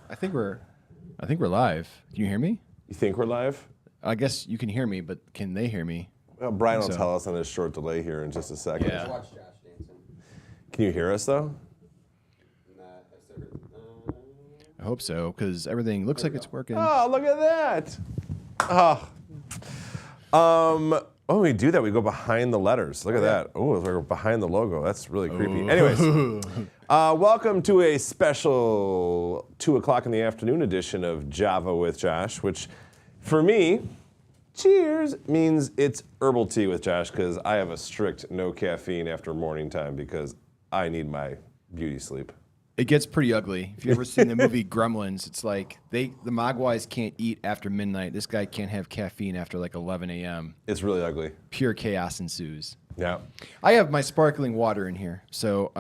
I think we're live. Can you hear me? You think we're live? I guess you can hear me, but can they hear me? Well, Brian will tell us on a short delay here in just a second. Yeah. Watch Josh dancing. Can you hear us though? I hope so, because everything looks like it's working. Oh, look at that! When we do that, we go behind the letters. Look at that. Oh, we're behind the logo. That's really creepy. Anyways, welcome to a special 2 o'clock in the afternoon edition of Java with Josh, which for me, cheers, means it's herbal tea with Josh because I have a strict no caffeine after morning time because I need my beauty sleep. It gets pretty ugly. If you've ever seen the movie Gremlins, it's like the Mogwais can't eat after midnight. This guy can't have caffeine after like 11 a.m. It's really ugly. Pure chaos ensues. Yeah. I have my sparkling water in here, so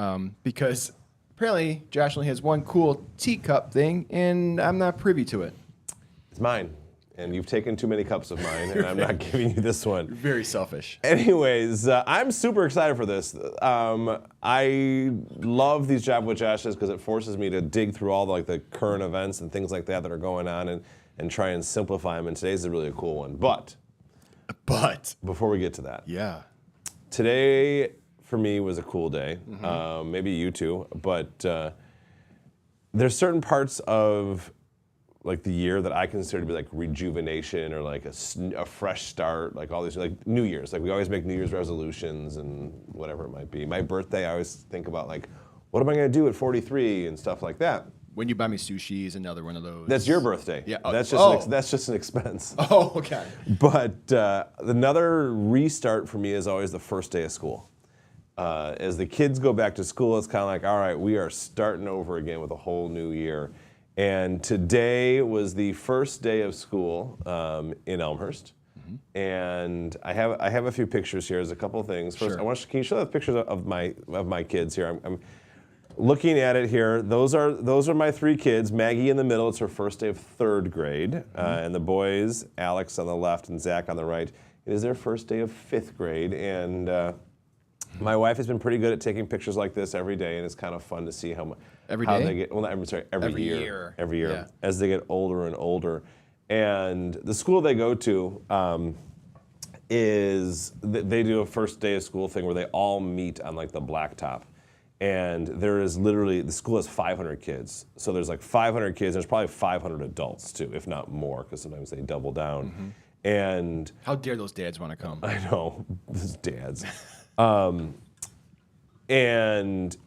because apparently Josh only has one cool teacup thing, and I'm not privy to it. It's mine. And you've taken too many cups of mine, and I'm not giving you this one. Very selfish. Anyways, I'm super excited for this. I love these Java with Joshes because it forces me to dig through all the current events and things like that are going on and try and simplify them. And today's is really a cool one. But before we get to that, yeah, today for me was a cool day. Maybe you too. But there's certain parts of the year that I consider to be like rejuvenation or like a fresh start, like all these, like New Year's. Like we always make New Year's resolutions and whatever it might be. My birthday, I always think about what am I going to do at 43 and stuff like that. When you buy me sushi is another one of those. That's your birthday. Yeah. That's just an expense. Oh, okay. But another restart for me is always the first day of school. As the kids go back to school, it's kind of like, all right, we are starting over again with a whole new year. And today was the first day of school in Elmhurst, and I have a few pictures here. There's a couple of things. First, Sure. Can you show the pictures of my kids here? I'm looking at it here. Those are my three kids. Maggie in the middle. It's her first day of third grade, and the boys, Alex on the left and Zach on the right. It is their first day of fifth grade, and my wife has been pretty good at taking pictures like this every day, and it's kind of fun to see how Every how day? they get. Well, I'm sorry, every year. Every year, Yeah. as they get older and older. And the school they go to they do a first day of school thing where they all meet on the blacktop. And there is literally, the school has 500 kids. So there's 500 kids, there's probably 500 adults too, if not more, because sometimes they double down. And How dare those dads want to come? I know, these dads. And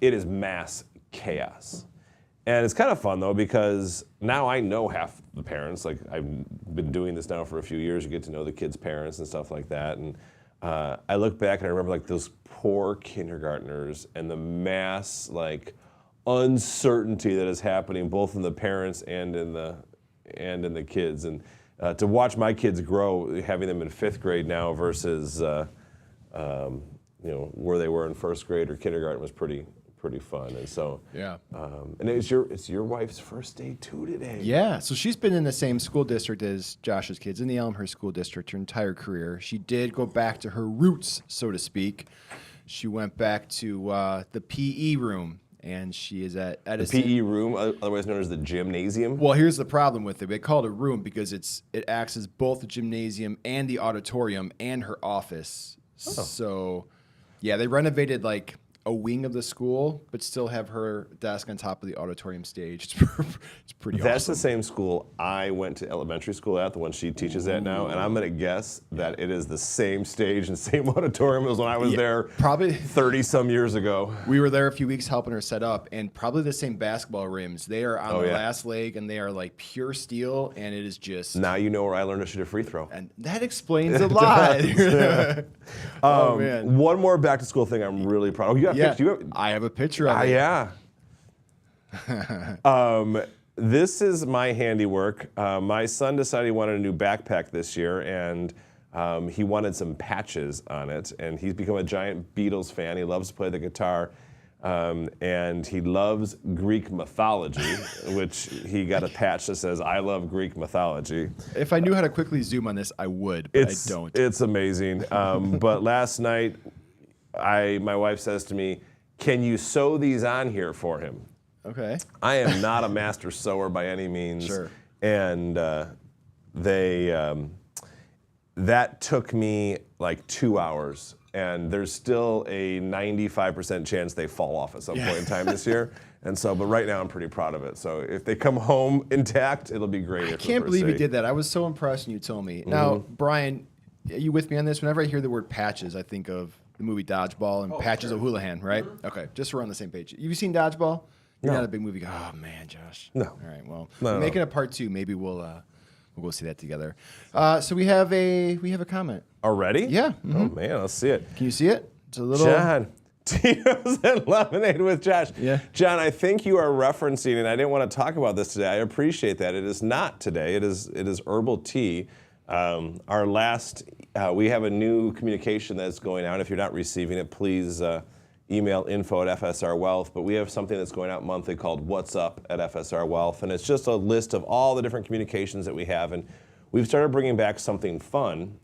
it is mass chaos. And it's kind of fun though, because now I know half the parents. I've been doing this now for a few years. You get to know the kids' parents and stuff like that. And I look back and I remember those poor kindergartners and the mass uncertainty that is happening both in the parents and in the kids. And to watch my kids grow, having them in fifth grade now versus where they were in first grade or kindergarten was pretty fun. And so Yeah. And it's your wife's first day too today. Yeah, so she's been in the same school district as Josh's kids, in the Elmhurst school district, her entire career. She did go back to her roots, so to speak. She went back to the PE room, and she is at Edison. The PE room, otherwise known as the gymnasium. Well, here's the problem with it. They call it a room because it acts as both the gymnasium and the auditorium and her office. Oh. So, yeah, they renovated a wing of the school, but still have her desk on top of the auditorium stage. It's pretty That's awesome. the same school I went to elementary school at, the one she teaches at now, and I'm going to guess that it is the same stage and same auditorium as when I was there probably 30-some years ago. We were there a few weeks helping her set up, and probably the same basketball rims. They are on the last leg, and they are pure steel, and it is just... Now you know where I learned to shoot a free throw. And that explains a lot. Oh, man. One more back-to-school thing I'm really proud of. Oh, you got pictures? I have a picture of it. Yeah. This is my handiwork. My son decided he wanted a new backpack this year, and he wanted some patches on it. And he's become a giant Beatles fan. He loves to play the guitar. And he loves Greek mythology, which he got a patch that says, "I love Greek mythology." If I knew how to quickly zoom on this, I would, but I don't. It's amazing. But last night, my wife says to me, "Can you sew these on here for him?" Okay. I am not a master sewer by any means. Sure. And that took me like 2 hours. And there's still a 95% chance they fall off at some point in time this year. And so, but right now I'm pretty proud of it. So if they come home intact, it'll be great. I can't believe you did that. I was so impressed when you told me. Now, Brian, are you with me on this? Whenever I hear the word patches, I think of the movie Dodgeball and Patches O'Houlihan, right? Okay, just so we're on the same page. Have you seen Dodgeball? You're not a big movie guy. Oh, man, Josh. No. All right, well, No. making a part 2. Maybe we'll go see that together. So we have a comment. Already? Yeah. Oh, man, let's see it. Can you see it? It's a little... John, Tito's and lemonade with Josh. Yeah. John, I think you are referencing, and I didn't want to talk about this today. I appreciate that. It is not today. It is herbal tea. Our last, we have a new communication that's going out. If you're not receiving it, please email info@FSR Wealth. But we have something that's going out monthly called What's Up at FSR Wealth. And it's just a list of all the different communications that we have. And we've started bringing back something fun.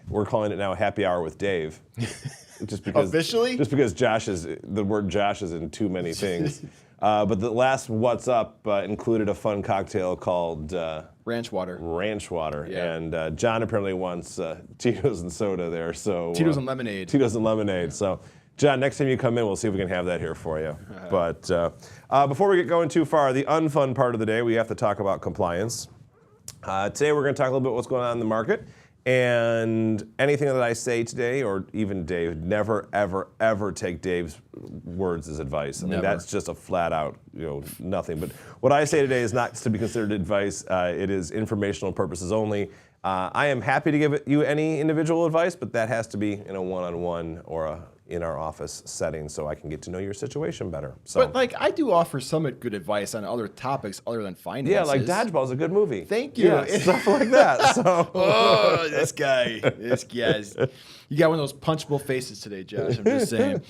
We're calling it now Happy Hour with Dave. Just because, officially? Just because the word Josh is in too many things. But the last What's Up included a fun cocktail called Ranch water. Ranch water. Yeah. And John apparently wants Tito's and soda there. So Tito's and lemonade. Tito's and lemonade. So John, next time you come in, we'll see if we can have that here for you. But before we get going too far, the unfun part of the day, we have to talk about compliance. Today we're going to talk a little bit what's going on in the market. And anything that I say today, or even Dave, never, ever, ever take Dave's words as advice. I mean, that's just a flat out, nothing. But what I say today is not to be considered advice. It is informational purposes only. I am happy to give you any individual advice, but that has to be in a one-on-one or in our office setting so I can get to know your situation better. So, But I do offer some good advice on other topics other than finances. yeah, like Dodgeball is a good movie. Thank you. Yeah, stuff like that. So. Oh, this guy. You got one of those punchable faces today, Josh. I'm just saying.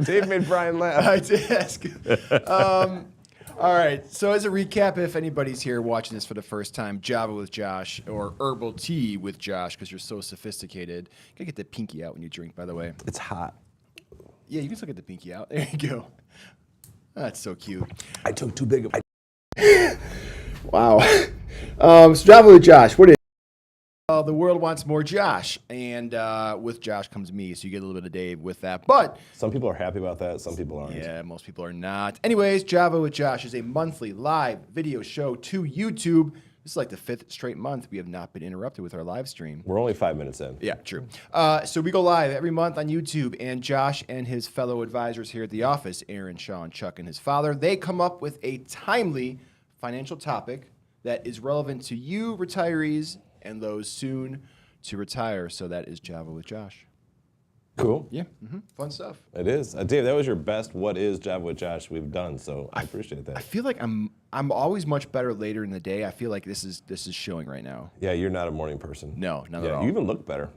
Dave made Brian laugh. I did ask. All right. So as a recap, if anybody's here watching this for the first time, Java with Josh or herbal tea with Josh, because you're so sophisticated. You gotta get the pinky out when you drink, by the way. It's hot. Yeah, you can still get the pinky out. There you go. That's so cute. I took too big of a... Wow. So Java with Josh. What is the world wants more Josh, and with Josh comes me, so you get a little bit of Dave with that. But Some people are happy about that, some people aren't. yeah, most people are not. Anyways, Java with Josh is a monthly live video show to YouTube. This is like the 5th straight month we have not been interrupted with our live stream. We're only 5 minutes in. Yeah, true. So we go live every month on YouTube, and Josh and his fellow advisors here at the office, Aaron, Sean, Chuck, and his father, they come up with a timely financial topic that is relevant to you, retirees, and those soon to retire. So that is Java with Josh. Cool. Yeah, fun stuff. It is. Dave, that was your best What Is Java with Josh we've done, so I appreciate I that. feel like I'm always much better later in the day. I feel like this is showing right now. Yeah, you're not a morning person. No, not at Yeah, all. you even look better.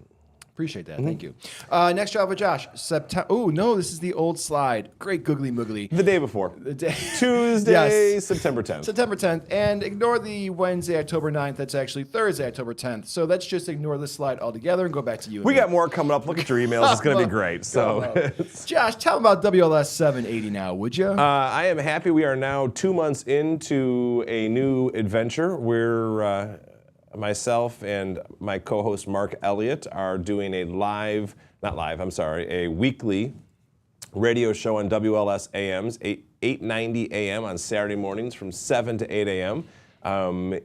Appreciate that. Thank you. Next Java with Josh. September. Oh no, this is the old slide. Great googly moogly. The day before. The day. Tuesday, Yes. September 10th. September 10th, and ignore the Wednesday, October 9th. That's actually Thursday, October 10th. So let's just ignore this slide altogether and go back to you. We got more coming up. Look at your emails. It's going to be great. So, Josh, tell them about WLS 780 now, would you? I am happy we are now 2 months into a new adventure. We're myself and my co-host Mark Elliott are doing a weekly radio show on WLS AMs, 8:90 a.m. on Saturday mornings from 7 to 8 a.m.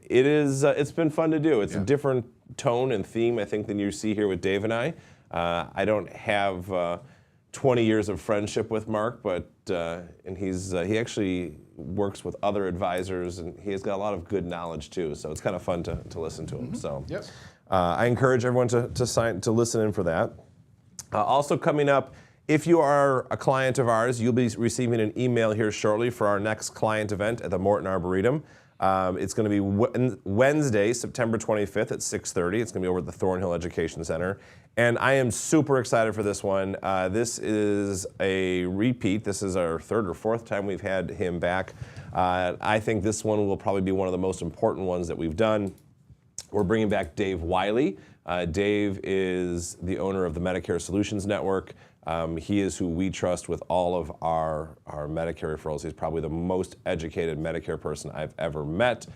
It's been fun to do. It's a different tone and theme, I think, than you see here with Dave and I. I don't have 20 years of friendship with Mark, but and he actually works with other advisors, and he has got a lot of good knowledge too. So it's kind of fun to listen to him. So I encourage everyone to listen in for that. Also coming up, if you are a client of ours, you'll be receiving an email here shortly for our next client event at the Morton Arboretum. It's going to be Wednesday, September 25th at 6:30. It's going to be over at the Thornhill Education Center. And I am super excited for this one. This is a repeat. This is our 3rd or 4th time we've had him back. I think this one will probably be one of the most important ones that we've done. We're bringing back Dave Wiley. Dave is the owner of the Medicare Solutions Network. He is who we trust with all of our Medicare referrals. He's probably the most educated Medicare person I've ever met.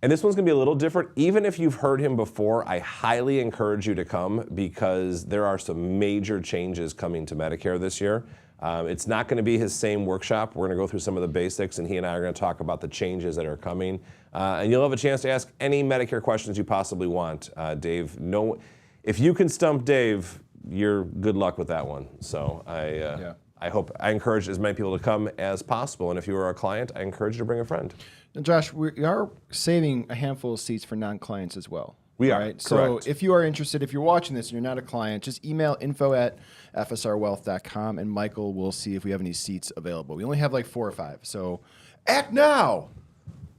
And this one's gonna be a little different. Even if you've heard him before, I highly encourage you to come because there are some major changes coming to Medicare this year. It's not gonna be his same workshop. We're gonna go through some of the basics and he and I are gonna talk about the changes that are coming. And you'll have a chance to ask any Medicare questions you possibly want. Dave, if you can stump Dave, you're good luck with that one. So I encourage as many people to come as possible. And if you are a client, I encourage you to bring a friend. And Josh, we are saving a handful of seats for non-clients as well. We are, right? So if you are interested, if you're watching this and you're not a client, just email info@fsrwealth.com and Michael will see if we have any seats available. We only have like 4 or 5. So act now.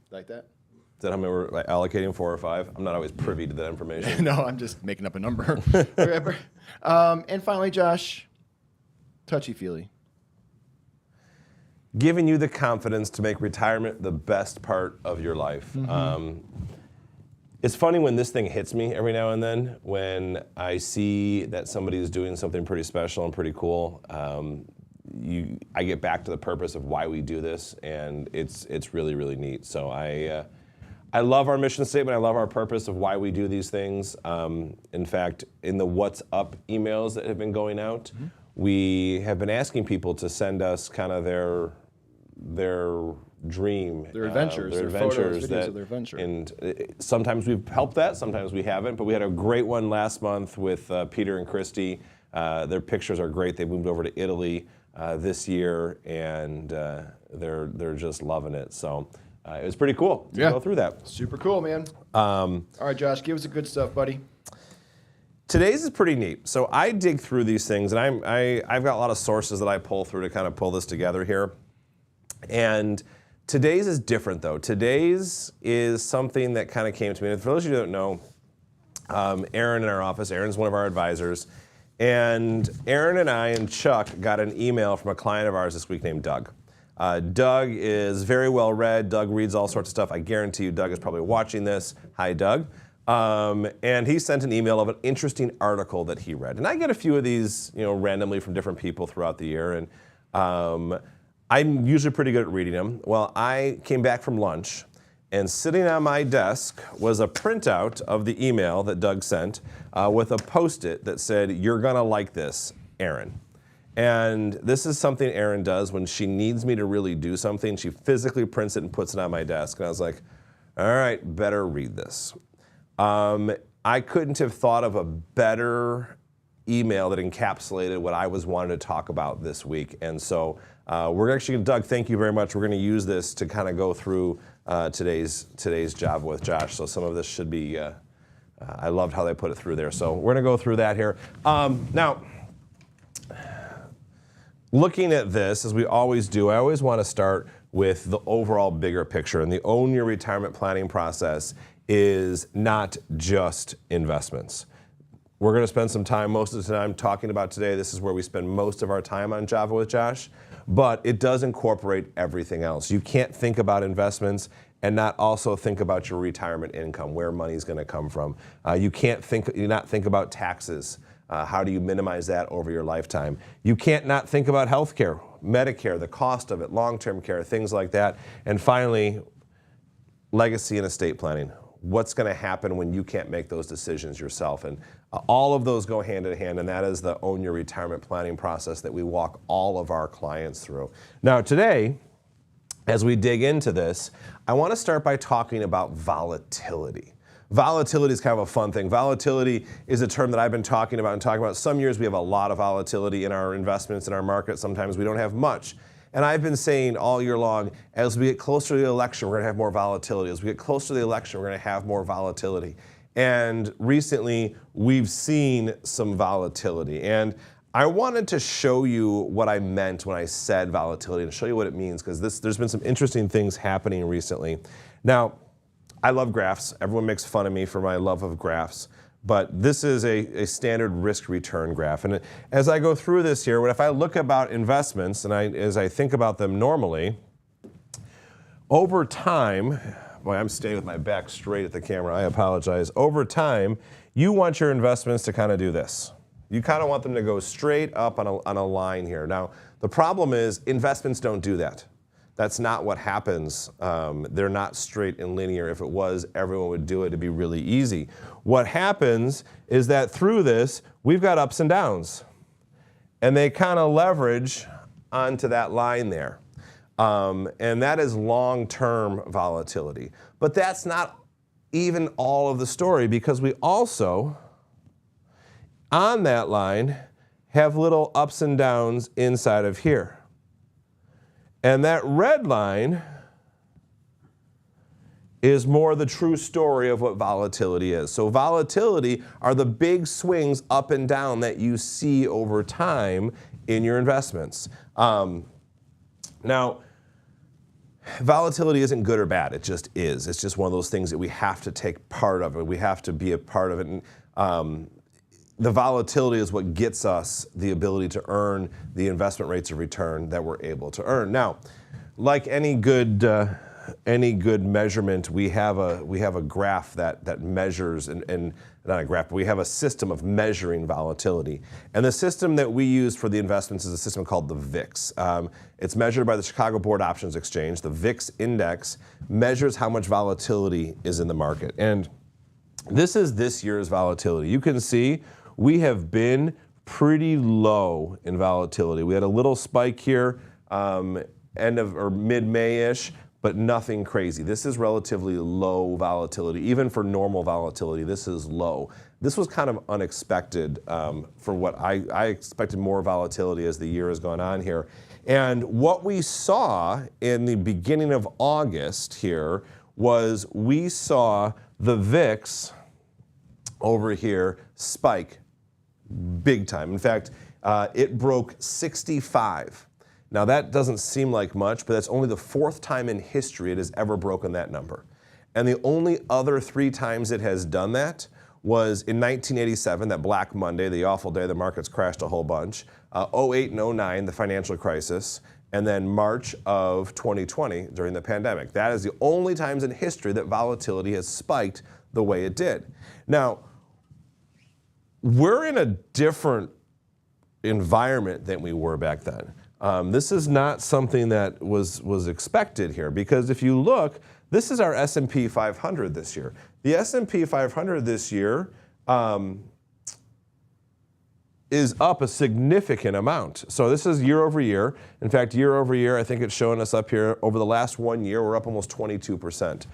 Like that? Is that how many we're allocating, 4 or 5? I'm not always privy to that information. No, I'm just making up a number. And finally, Josh, touchy-feely. Giving you the confidence to make retirement the best part of your life. It's funny when this thing hits me every now and then, when I see that somebody is doing something pretty special and pretty cool. I get back to the purpose of why we do this, and it's really, really neat. So I love our mission statement. I love our purpose of why we do these things. In fact, in the What's Up emails that have been going out, we have been asking people to send us kind of their dream, their adventures, their photos, videos of their adventure. And sometimes we've helped that, sometimes we haven't. But we had a great one last month with Peter and Christy. Their pictures are great. They moved over to Italy this year, and they're just loving it. So it was pretty cool to go through that. Super cool, man. All right, Josh, give us the good stuff, buddy. Today's is pretty neat. So I dig through these things, and I've got a lot of sources that I pull through to kind of pull this together here. And today's is different, though. Today's is something that kind of came to me. And for those of you who don't know, Aaron in our office, Aaron's one of our advisors. And Aaron and I and Chuck got an email from a client of ours this week named Doug. Doug is very well read. Doug reads all sorts of stuff. I guarantee you Doug is probably watching this. Hi, Doug. And he sent an email of an interesting article that he read. And I get a few of these, randomly from different people throughout the year. And I'm usually pretty good at reading them. Well, I came back from lunch, and sitting on my desk was a printout of the email that Doug sent with a Post-it that said, "You're gonna like this, Aaron." And this is something Aaron does when she needs me to really do something. She physically prints it and puts it on my desk. And I was like, all right, better read this. I couldn't have thought of a better email that encapsulated what I was wanting to talk about this week. And so we're actually, Doug, thank you very much. We're going to use this to kind of go through today's Java with Josh. So some of this should be, I loved how they put it through there. So we're going to go through that here. Now, looking at this, as we always do, I always want to start with the overall bigger picture. And the Own Your Retirement Planning process is not just investments. We're going to spend some time, most of the time, talking about today. This is where we spend most of our time on Java with Josh. But it does incorporate everything else. You can't think about investments and not also think about your retirement income, where money's going to come from. You can't not think about taxes. How do you minimize that over your lifetime? You can't not think about healthcare, Medicare, the cost of it, long-term care, things like that. And finally, legacy and estate planning. What's going to happen when you can't make those decisions yourself? And all of those go hand in hand, and that is the Own Your Retirement Planning process that we walk all of our clients through. Now today, as we dig into this, I want to start by talking about volatility. Volatility is kind of a fun thing. Volatility is a term that I've been talking about. Some years we have a lot of volatility in our investments, in our market. Sometimes we don't have much. And I've been saying all year long, as we get closer to the election, we're going to have more volatility. As we get closer to the election, we're going to have more volatility. And recently, we've seen some volatility. And I wanted to show you what I meant when I said volatility and show you what it means, because there's been some interesting things happening recently. Now, I love graphs. Everyone makes fun of me for my love of graphs. But this is a standard risk-return graph. And as I go through this here, if I look about investments, and as I think about them normally, over time, Boy, I'm staying with my back straight at the camera. I apologize. Over time, you want your investments to kind of do this. You kind of want them to go straight up on a line here. Now, the problem is investments don't do that. That's not what happens. They're not straight and linear. If it was, everyone would do it. It'd be really easy. What happens is that through this, we've got ups and downs. And they kind of leverage onto that line there. And that is long-term volatility. But that's not even all of the story, because we also, on that line, have little ups and downs inside of here. And that red line is more the true story of what volatility is. So volatility are the big swings up and down that you see over time in your investments. Now, volatility isn't good or bad. It just is. It's just one of those things that we have to take part of it. We have to be a part of it. And, the volatility is what gets us the ability to earn the investment rates of return that we're able to earn. Now, like any good measurement, we have a graph that measures, and not a graph, but we have a system of measuring volatility. And the system that we use for the investments is a system called the VIX. It's measured by the Chicago Board Options Exchange. The VIX index measures how much volatility is in the market. And this is this year's volatility. You can see we have been pretty low in volatility. We had a little spike here, end of or mid-May-ish, but nothing crazy. This is relatively low volatility. Even for normal volatility, this is low. This was kind of unexpected for what I expected more volatility as the year has gone on here. And what we saw in the beginning of August here was we saw the VIX over here spike big time. In fact, it broke 65. Now that doesn't seem like much, but that's only the 4th time in history it has ever broken that number. And the only other 3 times it has done that was in 1987, that Black Monday, the awful day the markets crashed a whole bunch, 08 and 09, the financial crisis, and then March of 2020 during the pandemic. That is the only times in history that volatility has spiked the way it did. Now, we're in a different environment than we were back then. This is not something that was expected here, because if you look, this is our S&P 500 this year. The S&P 500 this year is up a significant amount. So this is year over year. In fact, year over year, I think it's showing us up here, over the last 1 year, we're up almost 22%.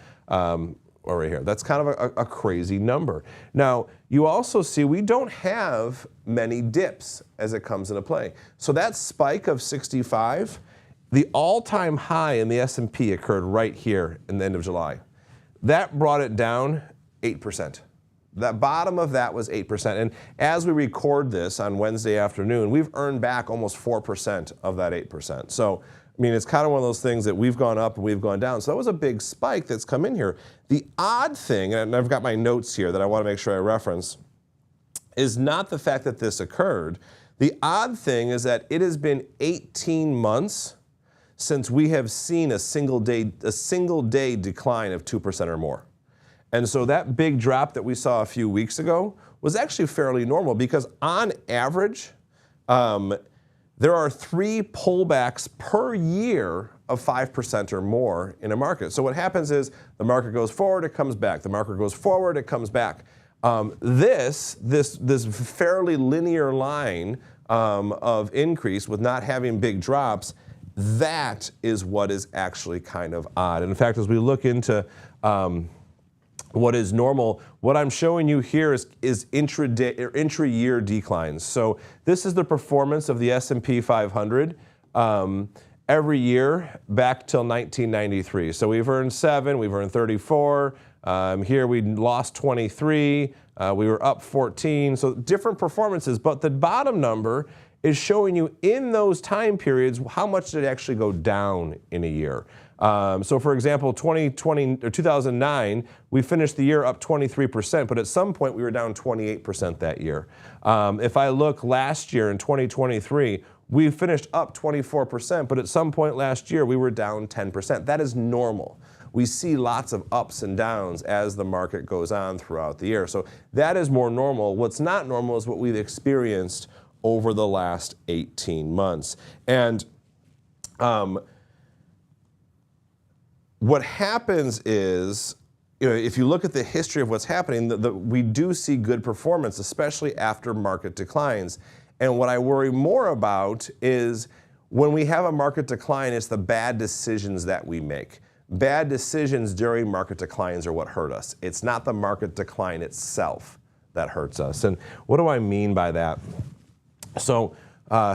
Over here. That's kind of a crazy number. Now, you also see we don't have many dips as it comes into play. So that spike of 65, the all-time high in the S&P occurred right here in the end of July. That brought it down 8%. That bottom of that was 8%. And as we record this on Wednesday afternoon, we've earned back almost 4% of that 8%. So I mean, it's kind of one of those things that we've gone up and we've gone down. So that was a big spike that's come in here. The odd thing, and I've got my notes here that I want to make sure I reference, is not the fact that this occurred. The odd thing is that it has been 18 months since we have seen a single day decline of 2% or more. And so that big drop that we saw a few weeks ago was actually fairly normal, because on average, there are 3 pullbacks per year of 5% or more in a market. So what happens is the market goes forward, it comes back. The market goes forward, it comes back. This fairly linear line of increase with not having big drops, that is what is actually kind of odd. And in fact, as we look into what is normal, what I'm showing you here is intra-year declines. So this is the performance of the S&P 500 every year back till 1993. So we've earned 7, we've earned 34. Here we lost 23. We were up 14. So different performances, but the bottom number is showing you in those time periods how much did it actually go down in a year. So for example, 2009, we finished the year up 23%, but at some point we were down 28% that year. If I look last year in 2023, we finished up 24%, but at some point last year we were down 10%. That is normal. we see lots of ups and downs as the market goes on throughout the year. So that is more normal. What's not normal is what we've experienced over the last 18 months. And what happens is, if you look at the history of what's happening, we do see good performance, especially after market declines. And what I worry more about is when we have a market decline, it's the bad decisions that we make. Bad decisions during market declines are what hurt us. It's not the market decline itself that hurts us. And what do I mean by that? So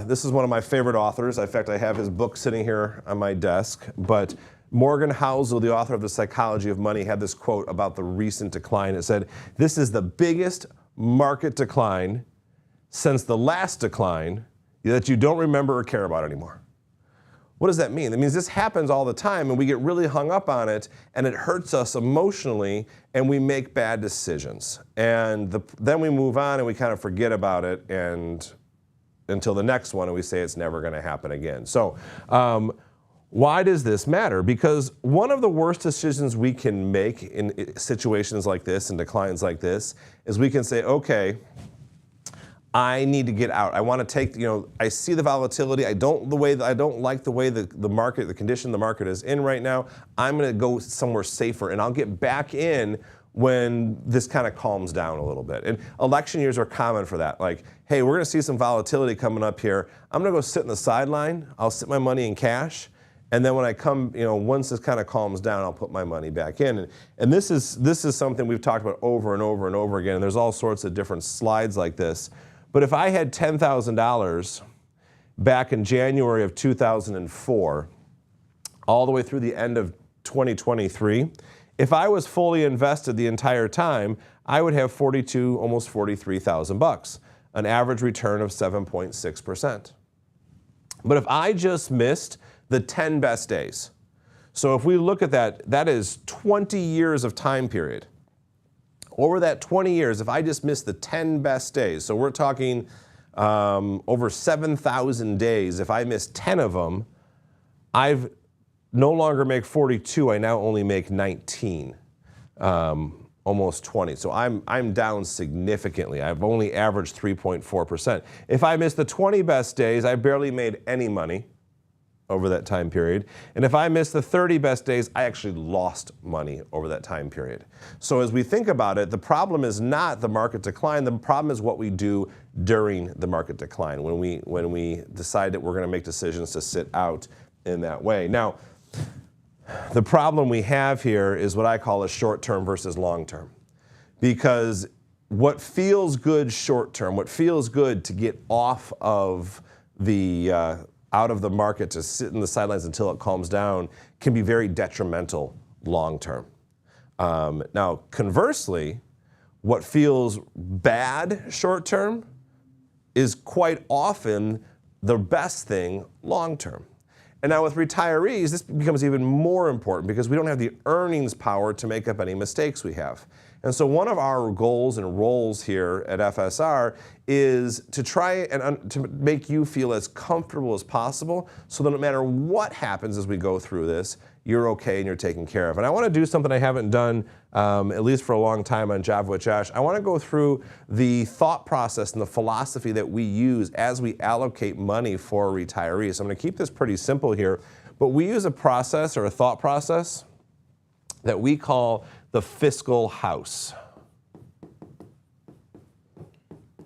this is one of my favorite authors. In fact, I have his book sitting here on my desk. But Morgan Housel, the author of The Psychology of Money, had this quote about the recent decline. It said, "This is the biggest market decline since the last decline that you don't remember or care about anymore." What does that mean? It means this happens all the time, and we get really hung up on it, and it hurts us emotionally, and we make bad decisions. And then we move on, and we kind of forget about it and until the next one, and we say it's never going to happen again. So why does this matter? Because one of the worst decisions we can make in situations like this and declines like this is we can say, okay, I need to get out. I want to take, I see the volatility. I don't like the way the market, the condition the market is in right now. I'm going to go somewhere safer, and I'll get back in when this kind of calms down a little bit. And election years are common for that. Like, hey, we're going to see some volatility coming up here. I'm going to go sit in the sideline. I'll sit my money in cash. And then when I come, once this kind of calms down, I'll put my money back in. And this is something we've talked about over and over and over again. And there's all sorts of different slides like this. But if I had $10,000 back in January of 2004, all the way through the end of 2023, if I was fully invested the entire time, I would have almost $43,000, an average return of 7.6%. But if I just missed the 10 best days, so if we look at that, that is 20 years of time period. Over that 20 years, if I just missed the 10 best days, so we're talking over 7,000 days, if I miss 10 of them, I've no longer make 42, I now only make 19, almost 20. So I'm down significantly. I've only averaged 3.4%. If I miss the 20 best days, I barely made any money over that time period. And if I missed the 30 best days, I actually lost money over that time period. So as we think about it, the problem is not the market decline. The problem is what we do during the market decline when we decide that we're going to make decisions to sit out in that way. Now, the problem we have here is what I call a short-term versus long-term. Because what feels good short-term, what feels good to get off of out of the market to sit in the sidelines until it calms down can be very detrimental long-term. Now, conversely, what feels bad short-term is quite often the best thing long-term. And now with retirees, this becomes even more important because we don't have the earnings power to make up any mistakes we have. And so one of our goals and roles here at FSR is to try and to make you feel as comfortable as possible so that no matter what happens as we go through this, you're okay and you're taken care of. And I want to do something I haven't done, at least for a long time on Java with Josh. I want to go through the thought process and the philosophy that we use as we allocate money for retirees. So I'm going to keep this pretty simple here, but we use a process or a thought process that we call the fiscal house.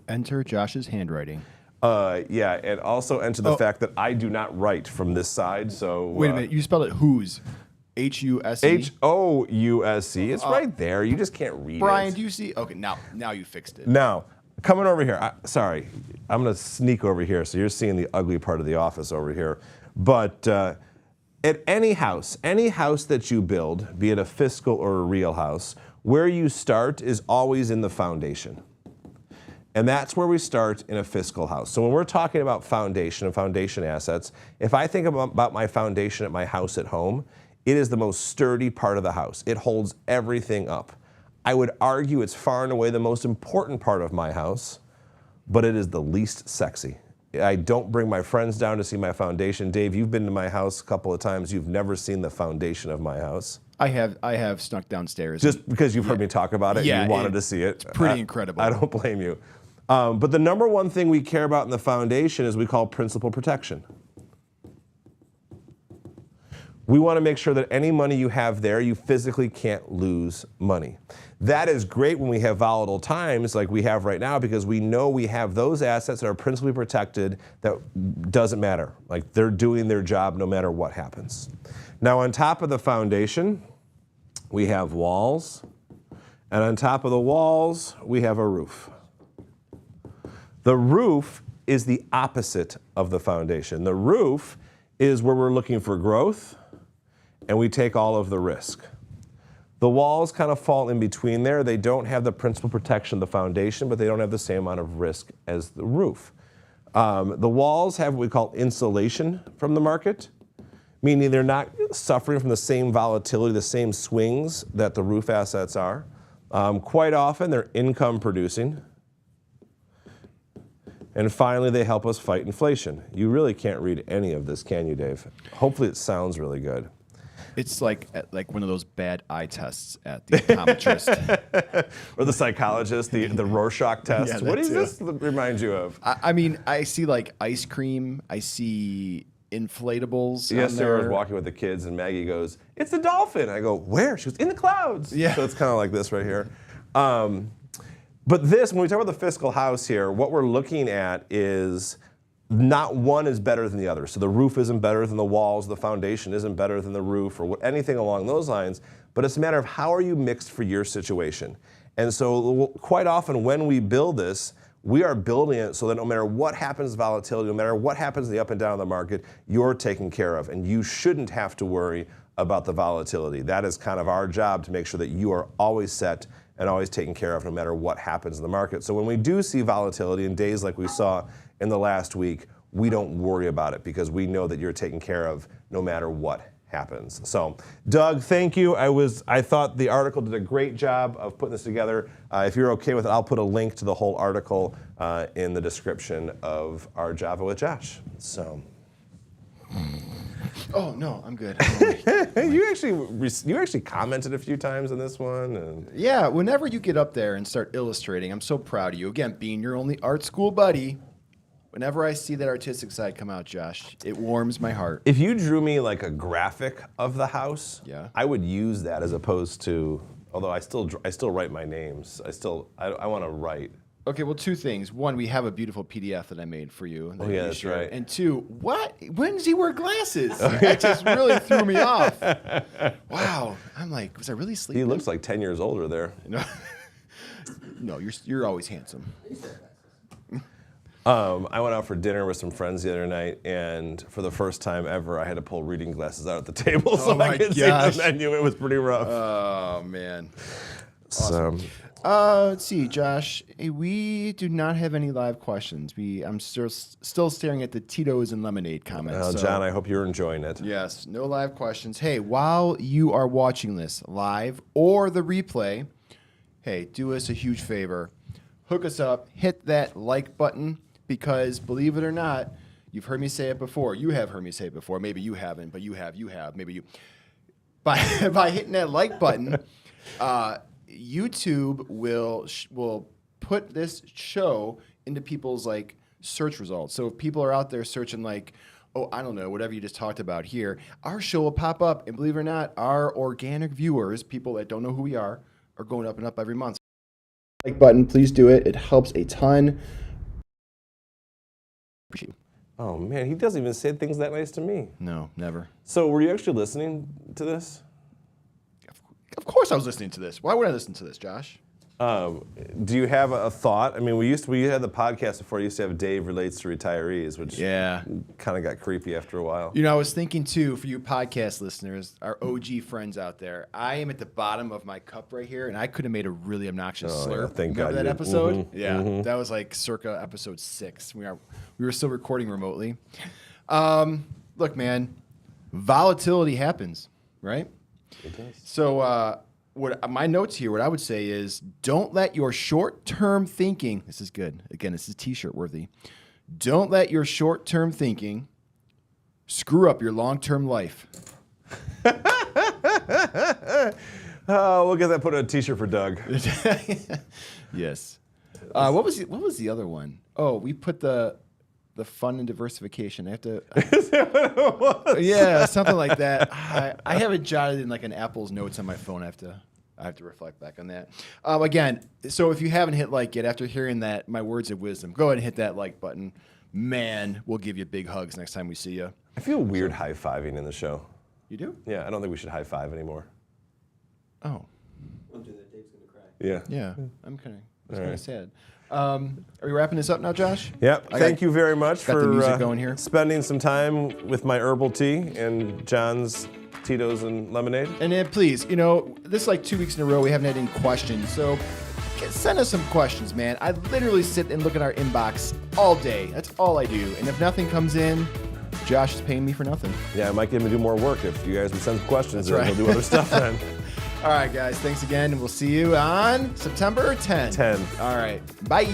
Enter Josh's handwriting. Yeah, and also enter the fact that I do not write from this side, so... Wait a minute, you spelled it whose? H-U-S-E? H-O-U-S-E. It's right there. You just can't read Brian, it. do you see? Okay, now you fixed it. Now, coming over here. Sorry, I'm going to sneak over here, so you're seeing the ugly part of the office over here. But at any house that you build, be it a fiscal or a real house, where you start is always in the foundation. And that's where we start in a fiscal house. So when we're talking about foundation and foundation assets, if I think about my foundation at my house at home, it is the most sturdy part of the house. It holds everything up. I would argue it's far and away the most important part of my house, but it is the least sexy. I don't bring my friends down to see my foundation. Dave, you've been to my house a couple of times. You've never seen the foundation of my house. I have snuck downstairs. Just because you've heard me talk about it, Yeah, and you wanted to see it. It's pretty incredible. I don't blame you. But the number one thing we care about in the foundation is we call principal protection. We want to make sure that any money you have there, you physically can't lose money. That is great when we have volatile times like we have right now, because we know we have those assets that are principally protected that doesn't matter. Like they're doing their job no matter what happens. Now on top of the foundation, we have walls. And on top of the walls, we have a roof. The roof is the opposite of the foundation. The roof is where we're looking for growth, and we take all of the risk. The walls kind of fall in between there. They don't have the principal protection of the foundation, but they don't have the same amount of risk as the roof. The walls have what we call insulation from the market, meaning they're not suffering from the same volatility, the same swings that the roof assets are. Quite often, they're income producing. And finally, they help us fight inflation. You really can't read any of this, can you, Dave? Hopefully it sounds really good. It's like one of those bad eye tests at the optometrist. Or the psychologist, the Rorschach test. Yeah, what does too. this remind you of? I mean, I see like ice cream. I see inflatables. Yesterday I was walking with the kids and Maggie goes, "It's a dolphin." I go, "Where?" She goes, "In the clouds." Yeah. So it's kind of like this right here. But this, when we talk about the fiscal house here, what we're looking at is not one is better than the other. So the roof isn't better than the walls, the foundation isn't better than the roof, or anything along those lines, but it's a matter of how are you mixed for your situation. And so quite often when we build this, we are building it so that no matter what happens to volatility, no matter what happens to the up and down of the market, you're taken care of. And you shouldn't have to worry about the volatility. That is kind of our job, to make sure that you are always set and always taken care of no matter what happens in the market. So when we do see volatility in days like we saw in the last week, we don't worry about it because we know that you're taken care of no matter what happens. So, Doug, thank you. I thought the article did a great job of putting this together. If you're okay with it, I'll put a link to the whole article in the description of our Java with Josh. So. Oh no, I'm good. You actually commented a few times on this one. And Yeah, whenever you get up there and start illustrating, I'm so proud of you. Again, being your only art school buddy, whenever I see that artistic side come out, Josh, it warms my heart. if you drew me like a graphic of the house, Yeah. I would use that as opposed to. Although I still write my names. I want to write. Okay, well, two things. One, we have a beautiful PDF that I made for you. Oh, yeah, that's right. And two, when does he wear glasses? That just really threw me off. Wow. I'm like, was I really sleeping? He looks like 10 years older there. No, you're always handsome. I went out for dinner with some friends the other night, and for the first time ever, I had to pull reading glasses out at the table so my I could see gosh. the menu. It was pretty rough. Oh, man. So, Let's see, Josh. We do not have any live questions. I'm still staring at the Tito's and lemonade comments. well, so- John, I hope you're enjoying it. Yes, no live questions. Hey, while you are watching this live or the replay, hey, do us a huge favor. Hook us up, hit that like button, because believe it or not, you've heard me say it before. You have heard me say it before. Maybe you haven't, but you have. Maybe you. By hitting that like button, YouTube will put this show into people's like search results. So if people are out there searching like, oh, I don't know, whatever you just talked about here, our show will pop up. And believe it or not, our organic viewers, people that don't know who we are going up and up every month. Like button, please do it. It helps a ton. Appreciate you. Oh, man, he doesn't even say things that nice to me. No, never. So were you actually listening to this? Of course I was listening to this. Why would I listen to this, Josh? Do you have a thought? I mean, we had the podcast before. We used to have Dave Relates to Retirees, which kind of got creepy after a while. You know, I was thinking too, for you podcast listeners, our OG friends out there, I am at the bottom of my cup right here, and I could have made a really obnoxious slur. yeah, thank Remember God that you- episode? Yeah, that was like circa episode 6. We were still recording remotely. Look, man, volatility happens, right? It does. So what my notes here, what I would say is, don't let your short-term thinking, this is good. Again, this is T-shirt worthy. Don't let your short-term thinking screw up your long-term life. Oh, we'll get that put on a T-shirt for Doug. Yes. What was the other one? Oh, we put the fun and diversification. I have to. Is that what it was? Yeah, something like that. I have it jotted in like an Apple's notes on my phone. I have to reflect back on that. Again, so if you haven't hit like yet, after hearing that, my words of wisdom, go ahead and hit that like button. Man, we'll give you big hugs next time we see you. I feel weird high-fiving in the show. You do? Yeah, I don't think we should high-five anymore. Oh. I'm doing that. Dave's gonna cry. Yeah. Yeah, I'm kind of right. sad. Are we wrapping this up now, Josh? Yep. Thank you very much got the for music going here. spending some time with my herbal tea and John's Tito's and lemonade. And then please, this is like 2 weeks in a row we haven't had any questions, so send us some questions, man. I literally sit and look at our inbox all day. That's all I do. And if nothing comes in, Josh is paying me for nothing. Yeah, I might get him to do more work if you guys would send questions. That's and right. He'll do other stuff then. All right, guys. Thanks again. And we'll see you on September 10th. 10th. All right. Bye.